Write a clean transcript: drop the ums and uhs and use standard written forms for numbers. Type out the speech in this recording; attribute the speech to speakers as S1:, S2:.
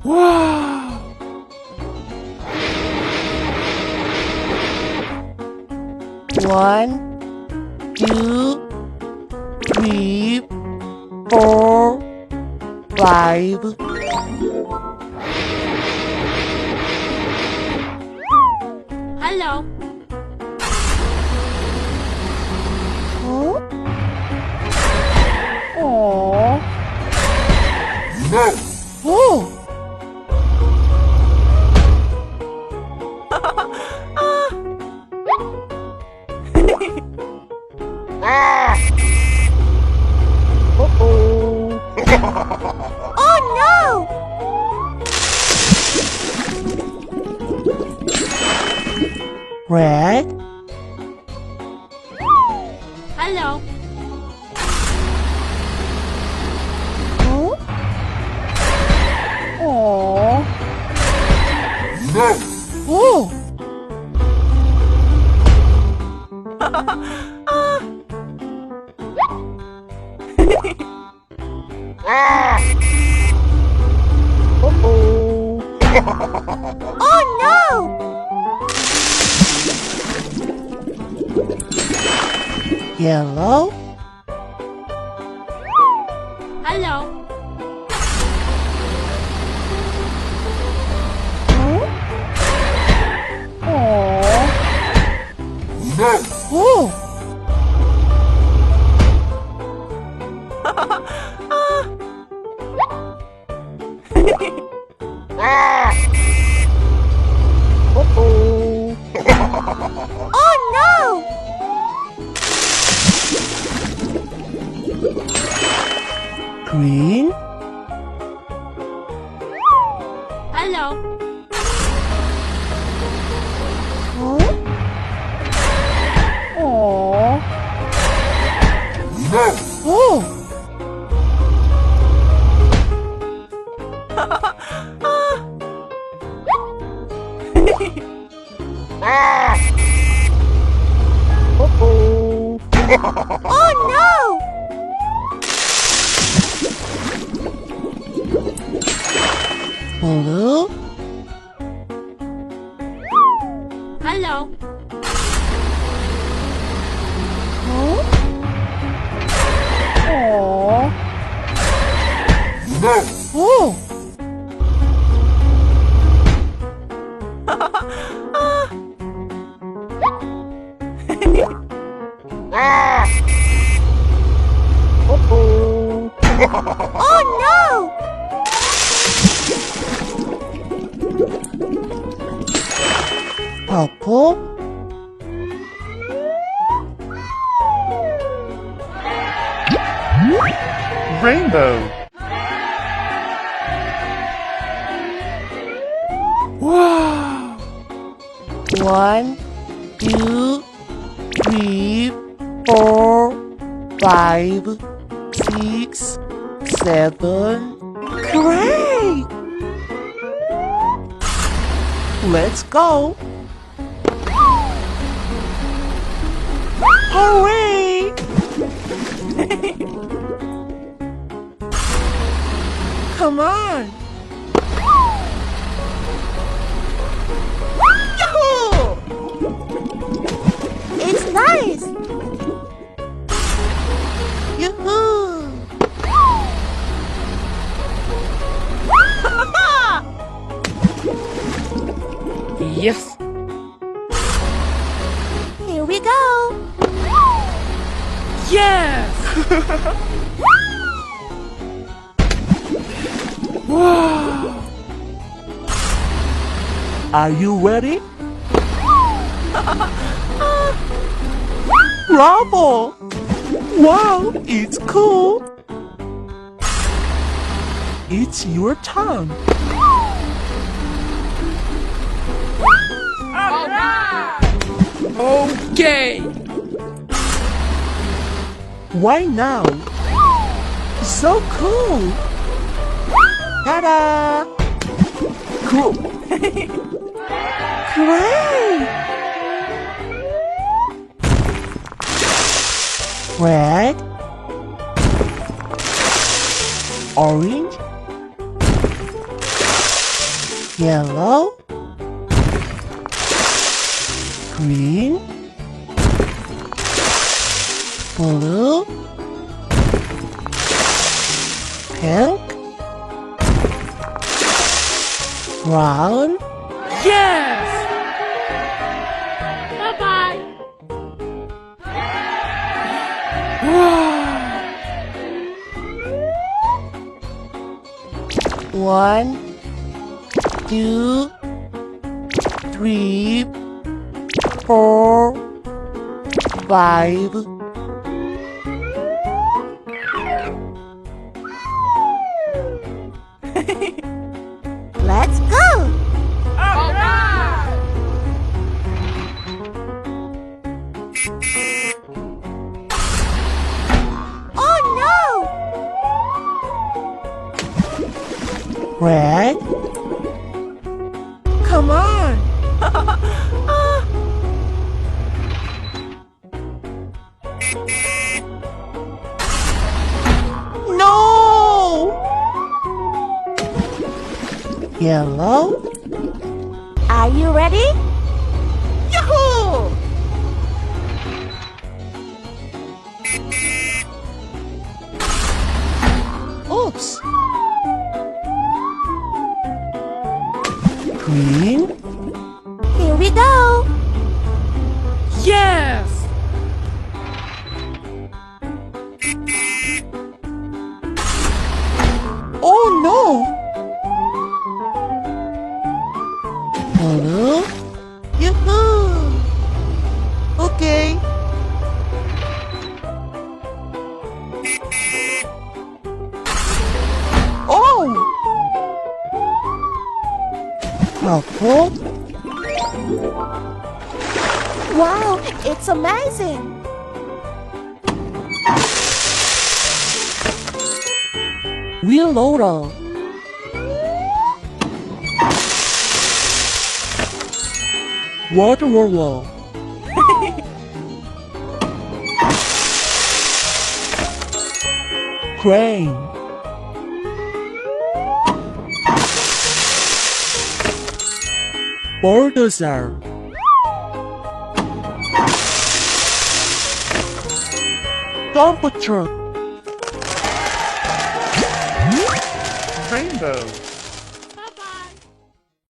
S1: Wow! One, two, three, four, five.
S2: Hello.
S1: Huh? Aww.
S3: No.
S1: Oh.
S3: Uh-oh.
S2: Oh no!
S1: Red.
S2: Hello.
S1: Huh? Aww.
S3: No.
S1: Oh.
S3: Ah. Uh-oh.
S2: Oh no!
S1: Yellow.
S2: Hello.
S1: Huh? Aww.
S3: No.
S1: Oh.
S3: Ah. Uh-oh.
S2: Oh no!
S1: Green.
S2: Hello.
S1: Huh? Aww.
S3: No.
S1: Oh.
S3: Ah. Uh-oh.
S2: Oh no!
S1: Blue.
S2: Hello.
S1: Huh? Aww.
S3: No.
S1: Oh.
S3: Ah. Uh-oh.
S2: Oh no!
S1: Purple.
S3: Rainbow.
S1: Wow! One, two, three, four, five, six, seven. Great! Let's go! Hooray! Come on!
S2: Yahoo! It's nice!
S1: Yoo-hoo! Yes!
S2: Here we go!
S1: Yes! Wow! Are you ready? Bravo! Wow, it's cool! It's your turn! Okay! Why now? So cool! Ta-da! Cool! Great! Red, orange, yellow, green, blue, pink, brown.
S4: Yes! Bye-bye!
S1: One, two, three, four, five.
S2: Let's go. Oh no!
S1: Red. Come on. No! Yellow.
S2: Are you ready?
S1: Yahoo! Oops. Green.
S2: Here we go.
S4: Yes!
S1: Oh no! Blue. Yahoo! Okay. Oh! Purple.
S2: Wow, it's amazing.
S1: Willow. Water wall. Crane. Bulldozer. Dump truck.
S3: Rainbow.